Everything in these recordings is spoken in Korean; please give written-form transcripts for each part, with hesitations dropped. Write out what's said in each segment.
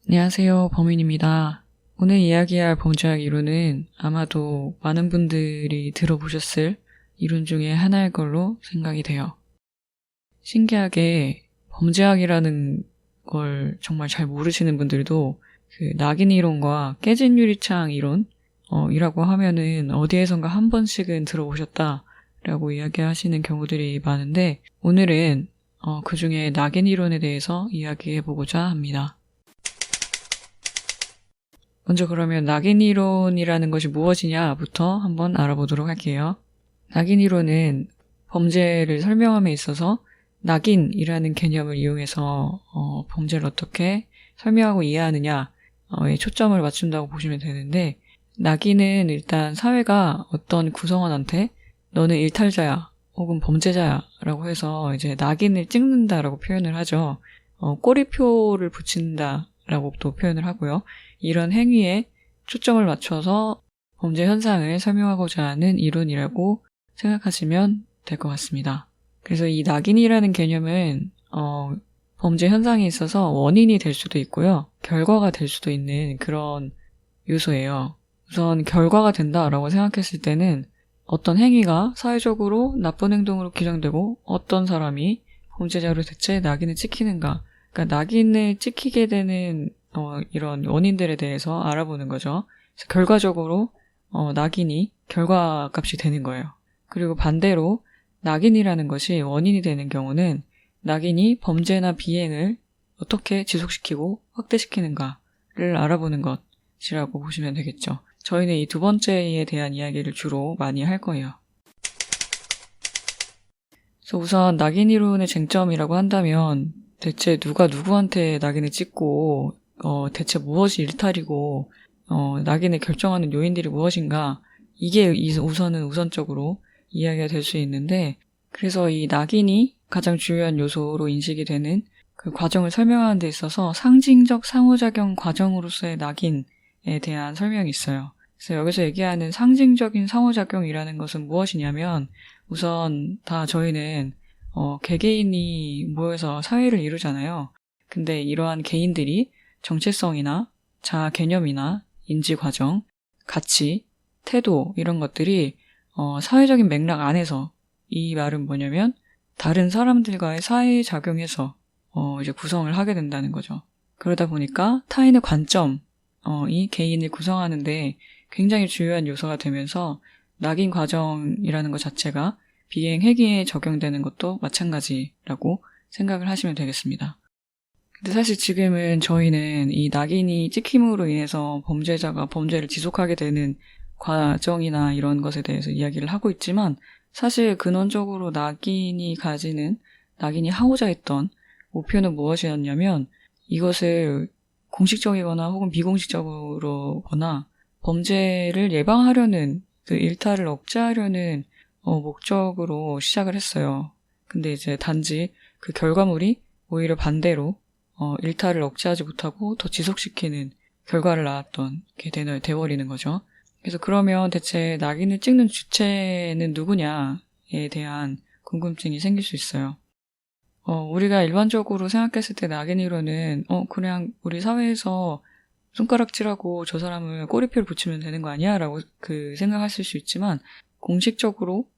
안녕하세요, 범인입니다. 오늘 이야기할 범죄학 이론은 아마도 많은 분들이 들어보셨을 이론 중에 하나일 걸로 생각이 돼요. 신기하게 범죄학이라는 걸 정말 잘 모르시는 분들도 그 낙인 이론과 깨진 유리창 이론 이라고 하면은 어디에선가 한 번씩은 들어보셨다라고 이야기하시는 경우들이 많은데, 오늘은 그 중에 낙인 이론에 대해서 이야기해보고자 합니다. 먼저 그러면 낙인 이론이라는 것이 무엇이냐부터 한번 알아보도록 할게요. 낙인 이론은 범죄를 설명함에 있어서 낙인이라는 개념을 이용해서 범죄를 어떻게 설명하고 이해하느냐에 초점을 맞춘다고 보시면 되는데, 낙인은 일단 사회가 어떤 구성원한테 너는 일탈자야 혹은 범죄자야 라고 해서 이제 낙인을 찍는다라고 표현을 하죠. 꼬리표를 붙인다 라고 또 표현을 하고요. 이런 행위에 초점을 맞춰서 범죄 현상을 설명하고자 하는 이론이라고 생각하시면 될 것 같습니다. 그래서 이 낙인이라는 개념은 범죄 현상에 있어서 원인이 될 수도 있고요, 결과가 될 수도 있는 그런 요소예요. 우선 결과가 된다라고 생각했을 때는 어떤 행위가 사회적으로 나쁜 행동으로 규정되고 어떤 사람이 범죄자로 대체 낙인을 찍히는가, 그러니까 낙인을 찍히게 되는 이런 원인들에 대해서 알아보는 거죠. 그래서 결과적으로 낙인이 결과값이 되는 거예요. 그리고 반대로 낙인이라는 것이 원인이 되는 경우는 낙인이 범죄나 비행을 어떻게 지속시키고 확대시키는가를 알아보는 것이라고 보시면 되겠죠. 저희는 이 두 번째에 대한 이야기를 주로 많이 할 거예요. 그래서 우선 낙인 이론의 쟁점이라고 한다면 대체 누가 누구한테 낙인을 찍고 대체 무엇이 일탈이고 낙인을 결정하는 요인들이 무엇인가, 이게 우선적으로 이야기가 될 수 있는데, 그래서 이 낙인이 가장 중요한 요소로 인식이 되는 그 과정을 설명하는 데 있어서 상징적 상호작용 과정으로서의 낙인에 대한 설명이 있어요. 그래서 여기서 얘기하는 상징적인 상호작용이라는 것은 무엇이냐면, 우선 다 저희는 개개인이 모여서 사회를 이루잖아요. 근데 이러한 개인들이 정체성이나 자아 개념이나 인지 과정, 가치, 태도 이런 것들이 사회적인 맥락 안에서, 이 말은 뭐냐면 다른 사람들과의 사회에 작용해서 이제 구성을 하게 된다는 거죠. 그러다 보니까 타인의 관점이 개인을 구성하는데 굉장히 중요한 요소가 되면서 낙인 과정이라는 것 자체가 비행 회계에 적용되는 것도 마찬가지라고 생각을 하시면 되겠습니다. 근데 사실 지금은 저희는 이 낙인이 찍힘으로 인해서 범죄자가 범죄를 지속하게 되는 과정이나 이런 것에 대해서 이야기를 하고 있지만, 사실 근원적으로 낙인이 하고자 했던 목표는 무엇이었냐면, 이것을 공식적이거나 혹은 비공식적으로거나 범죄를 예방하려는, 그 일탈을 억제하려는 목적으로 시작을 했어요. 근데 이제 단지 그 결과물이 오히려 반대로 일탈을 억제하지 못하고 더 지속시키는 결과를 낳았던 게 돼버리는 거죠. 그래서 그러면 대체 낙인을 찍는 주체는 누구냐에 대한 궁금증이 생길 수 있어요. 우리가 일반적으로 생각했을 때 낙인 이론은 그냥 우리 사회에서 손가락질하고 저 사람을 꼬리표를 붙이면 되는 거 아니야? 라고 생각하실 수 있지만, 공식적으로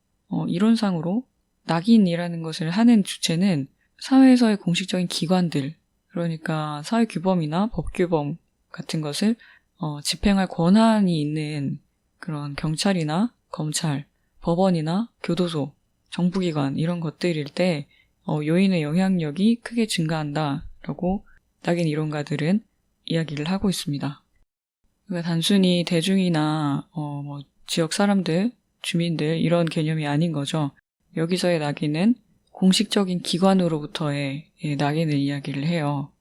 이론상으로 낙인이라는 것을 하는 주체는 사회에서의 공식적인 기관들, 그러니까 사회규범이나 법규범 같은 것을 집행할 권한이 있는 그런 경찰이나 검찰, 법원이나 교도소, 정부기관 이런 것들일 때 요인의 영향력이 크게 증가한다라고 낙인 이론가들은 이야기를 하고 있습니다. 그러니까 단순히 대중이나 지역 사람들, 주민들 이런 개념이 아닌 거죠. 여기서의 낙인은 공식적인 기관으로부터의 낙인을 이야기를 해요.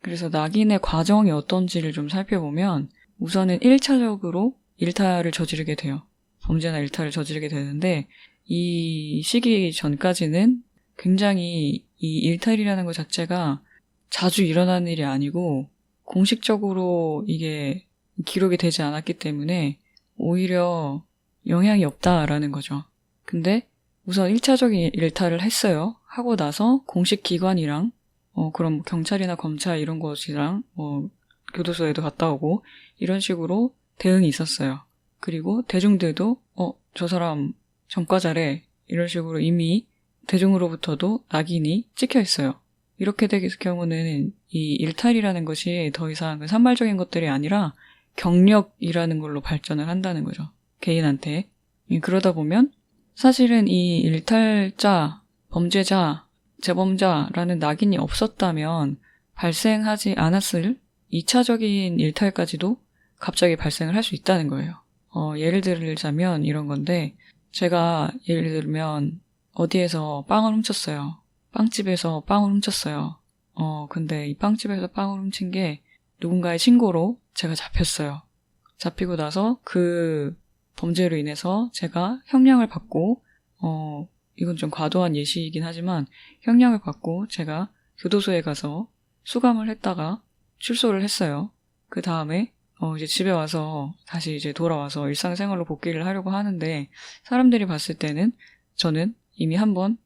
그래서 낙인의 과정이 어떤지를 좀 살펴보면, 우선은 1차적으로 일탈을 저지르게 돼요. 범죄나 일탈을 저지르게 되는데, 이 시기 전까지는 굉장히 이 일탈이라는 것 자체가 자주 일어나는 일이 아니고 공식적으로 이게 기록이 되지 않았기 때문에 오히려 영향이 없다라는 거죠. 근데 우선 1차적인 일탈을 했어요. 하고 나서 공식 기관이랑 그럼 경찰이나 검찰 이런 것이랑 교도소에도 갔다 오고 이런 식으로 대응이 있었어요. 그리고 대중들도 저 사람 전과자래 이런 식으로 이미 대중으로부터도 낙인이 찍혀 있어요. 이렇게 될 경우는 이 일탈이라는 것이 더 이상 산말적인 것들이 아니라 경력이라는 걸로 발전을 한다는 거죠. 개인한테. 그러다 보면 사실은 이 일탈자, 범죄자, 재범자라는 낙인이 없었다면 발생하지 않았을 2차적인 일탈까지도 갑자기 발생을 할 수 있다는 거예요. 예를 들자면 이런 건데 제가 예를 들면 어디에서 빵을 훔쳤어요. 빵집에서 빵을 훔쳤어요. 근데 이 빵집에서 빵을 훔친 게 누군가의 신고로 제가 잡혔어요. 잡히고 나서 그 범죄로 인해서 제가 형량을 받고, 이건 좀 과도한 예시이긴 하지만 형량을 받고 제가 교도소에 가서 수감을 했다가 출소를 했어요. 그 다음에 이제 집에 와서 다시 이제 돌아와서 일상생활로 복귀를 하려고 하는데 사람들이 봤을 때는 저는 이미 한번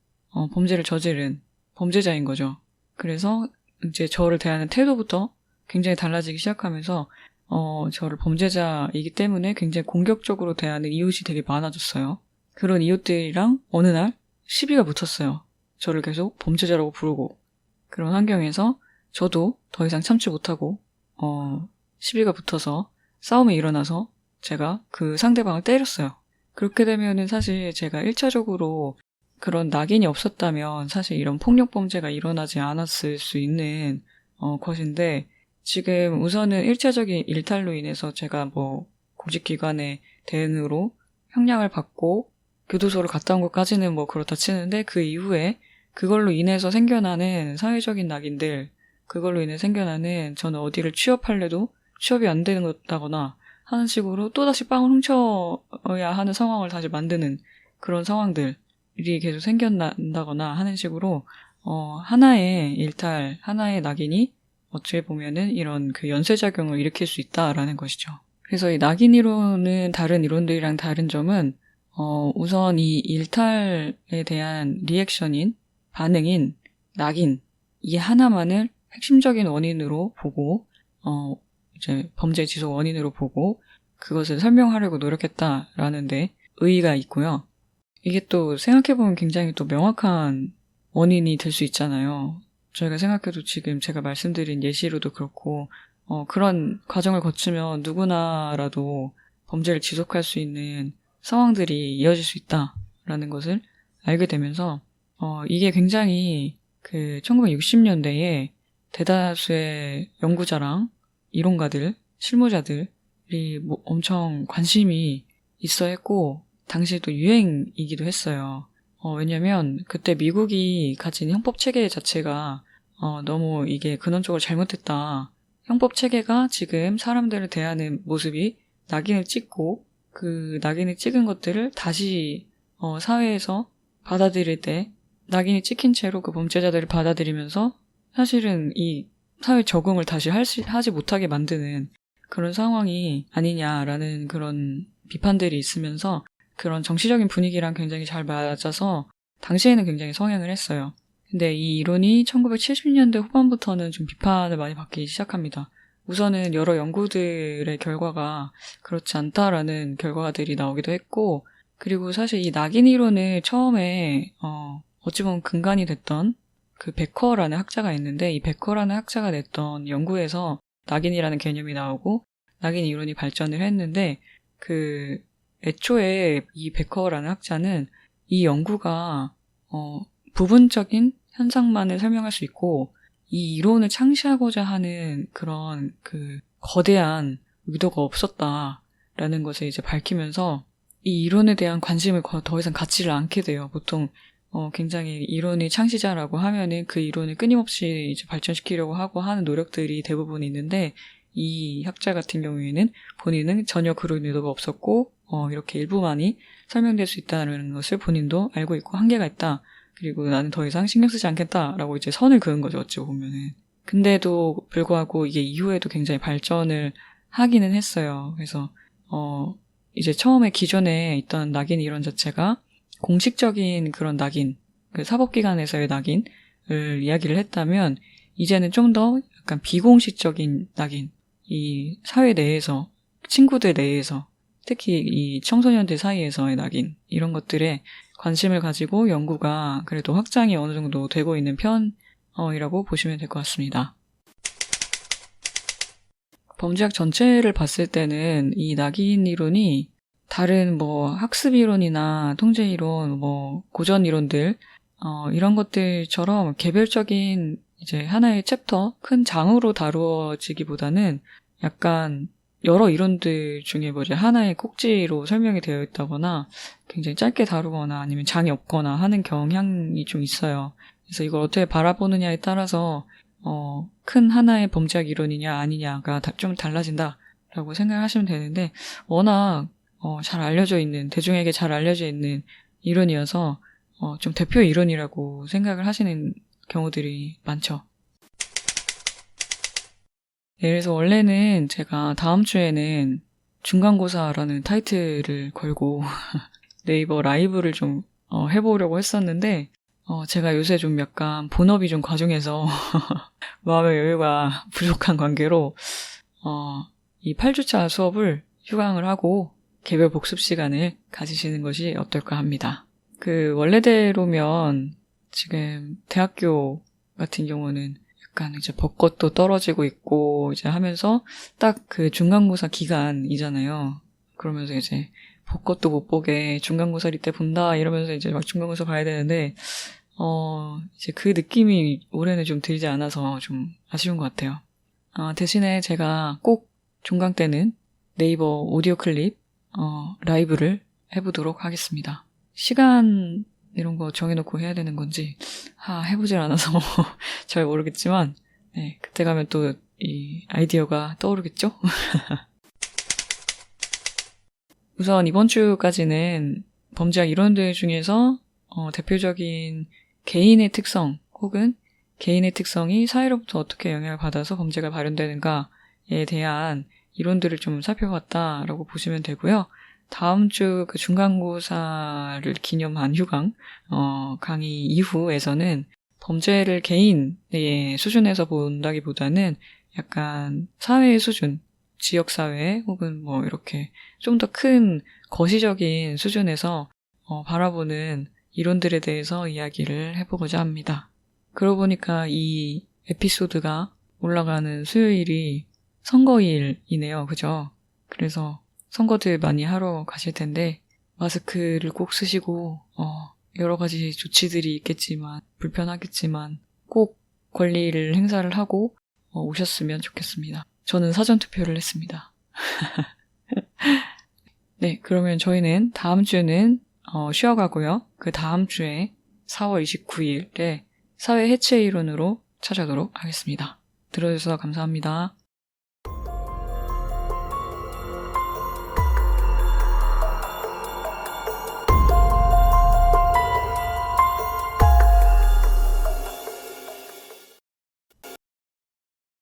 범죄를 저지른 범죄자인 거죠. 그래서 이제 저를 대하는 태도부터 굉장히 달라지기 시작하면서 저를 범죄자이기 때문에 굉장히 공격적으로 대하는 이웃이 되게 많아졌어요. 그런 이웃들이랑 어느 날 시비가 붙었어요. 저를 계속 범죄자라고 부르고 그런 환경에서 저도 더 이상 참지 못하고 시비가 붙어서 싸움이 일어나서 제가 그 상대방을 때렸어요. 그렇게 되면은 사실 제가 1차적으로 그런 낙인이 없었다면 사실 이런 폭력범죄가 일어나지 않았을 수 있는 것인데 지금 우선은 1차적인 일탈로 인해서 제가 공직기관의 대응으로 형량을 받고 교도소를 갔다 온 것까지는 그렇다 치는데 그 이후에 그걸로 인해서 생겨나는 사회적인 낙인들, 그걸로 인해 생겨나는 저는 어디를 취업할래도 취업이 안 되는 거다거나 하는 식으로 또다시 빵을 훔쳐야 하는 상황을 다시 만드는 그런 상황들이 계속 생겨난다거나 하는 식으로 하나의 일탈, 하나의 낙인이 어찌 보면은 이런 그 연쇄작용을 일으킬 수 있다라는 것이죠. 그래서 이 낙인 이론은 다른 이론들이랑 다른 점은 우선 이 일탈에 대한 리액션인 반응인 낙인 이 하나만을 핵심적인 원인으로 보고 이제 범죄 지속 원인으로 보고 그것을 설명하려고 노력했다라는 데 의의가 있고요. 이게 또 생각해보면 굉장히 또 명확한 원인이 될 수 있잖아요. 저희가 생각해도 지금 제가 말씀드린 예시로도 그렇고 그런 과정을 거치면 누구나라도 범죄를 지속할 수 있는 상황들이 이어질 수 있다라는 것을 알게 되면서 이게 굉장히 그 1960년대에 대다수의 연구자랑 이론가들, 실무자들이 엄청 관심이 있어 했고 당시에 또 유행이기도 했어요. 왜냐면 그때 미국이 가진 형법 체계 자체가 너무 이게 근원적으로 잘못했다. 형법 체계가 지금 사람들을 대하는 모습이 낙인을 찍고 그 낙인을 찍은 것들을 다시 사회에서 받아들일 때 낙인이 찍힌 채로 그 범죄자들을 받아들이면서 사실은 이 사회 적응을 다시 하지 못하게 만드는 그런 상황이 아니냐라는 그런 비판들이 있으면서 그런 정치적인 분위기랑 굉장히 잘 맞아서 당시에는 굉장히 성행을 했어요. 근데 이 이론이 1970년대 후반부터는 좀 비판을 많이 받기 시작합니다. 우선은 여러 연구들의 결과가 그렇지 않다라는 결과들이 나오기도 했고 그리고 사실 이 낙인 이론을 처음에 어찌 보면 근간이 됐던 그 베커라는 학자가 있는데 이 베커라는 학자가 냈던 연구에서 낙인이라는 개념이 나오고 낙인 이론이 발전을 했는데 그 애초에 이 베커라는 학자는 이 연구가 부분적인 현상만을 설명할 수 있고 이 이론을 창시하고자 하는 그런 그 거대한 의도가 없었다라는 것을 이제 밝히면서 이 이론에 대한 관심을 더 이상 갖지를 않게 돼요. 보통 굉장히 이론의 창시자라고 하면은 그 이론을 끊임없이 이제 발전시키려고 하고 하는 노력들이 대부분 있는데 이 학자 같은 경우에는 본인은 전혀 그런 의도가 없었고 이렇게 일부만이 설명될 수 있다는 것을 본인도 알고 있고 한계가 있다. 그리고 나는 더 이상 신경 쓰지 않겠다라고 이제 선을 그은 거죠. 어찌 보면은. 근데도 불구하고 이게 이후에도 굉장히 발전을 하기는 했어요. 그래서 이제 처음에 기존에 있던 낙인 이론 자체가 공식적인 그런 낙인, 그 사법기관에서의 낙인을 이야기를 했다면 이제는 좀 더 약간 비공식적인 낙인, 이 사회 내에서, 친구들 내에서, 특히 이 청소년들 사이에서의 낙인, 이런 것들에 관심을 가지고 연구가 그래도 확장이 어느 정도 되고 있는 편이라고 보시면 될 것 같습니다. 범죄학 전체를 봤을 때는 이 낙인 이론이 다른 학습 이론이나 통제 이론, 고전 이론들, 이런 것들처럼 개별적인 이제 하나의 챕터, 큰 장으로 다루어지기보다는 약간 여러 이론들 중에 하나의 꼭지로 설명이 되어 있다거나 굉장히 짧게 다루거나 아니면 장이 없거나 하는 경향이 좀 있어요. 그래서 이걸 어떻게 바라보느냐에 따라서 큰 하나의 범죄학 이론이냐 아니냐가 좀 달라진다라고 생각하시면 되는데 워낙 잘 알려져 있는, 대중에게 잘 알려져 있는 이론이어서 좀 대표 이론이라고 생각을 하시는 경우들이 많죠. 네, 그래서 원래는 제가 다음 주에는 중간고사라는 타이틀을 걸고 네이버 라이브를 좀 해보려고 했었는데 제가 요새 좀 약간 본업이 좀 과중해서 마음의 여유가 부족한 관계로 이 8주차 수업을 휴강을 하고 개별 복습 시간을 가지시는 것이 어떨까 합니다. 원래대로면 지금 대학교 같은 경우는 약간 이제 벚꽃도 떨어지고 있고 이제 하면서 딱 그 중간고사 기간이잖아요. 그러면서 이제 벚꽃도 못 보게 중간고사 이때 본다 이러면서 이제 막 중간고사 봐야 되는데 이제 그 느낌이 올해는 좀 들지 않아서 좀 아쉬운 것 같아요. 대신에 제가 꼭 종강 때는 네이버 오디오 클립 라이브를 해보도록 하겠습니다. 시간 이런 거 정해놓고 해야 되는 건지 해보질 않아서 잘 모르겠지만 네, 그때 가면 또 이 아이디어가 떠오르겠죠? 우선 이번 주까지는 범죄학 이론들 중에서 대표적인 개인의 특성 혹은 개인의 특성이 사회로부터 어떻게 영향을 받아서 범죄가 발현되는가에 대한 이론들을 좀 살펴봤다라고 보시면 되고요. 다음 주 그 중간고사를 기념한 휴강 강의 이후에서는 범죄를 개인의 수준에서 본다기보다는 약간 사회의 수준, 지역사회 혹은 이렇게 좀 더 큰 거시적인 수준에서 바라보는 이론들에 대해서 이야기를 해보고자 합니다. 그러고 보니까 이 에피소드가 올라가는 수요일이 선거일이네요. 그죠? 그래서 선거들 많이 하러 가실 텐데 마스크를 꼭 쓰시고 여러 가지 조치들이 있겠지만 불편하겠지만 꼭 권리를 행사를 하고 오셨으면 좋겠습니다. 저는 사전투표를 했습니다. 네, 그러면 저희는 다음 주에는 쉬어가고요. 그 다음 주에 4월 29일에 사회 해체 이론으로 찾아오도록 하겠습니다. 들어주셔서 감사합니다.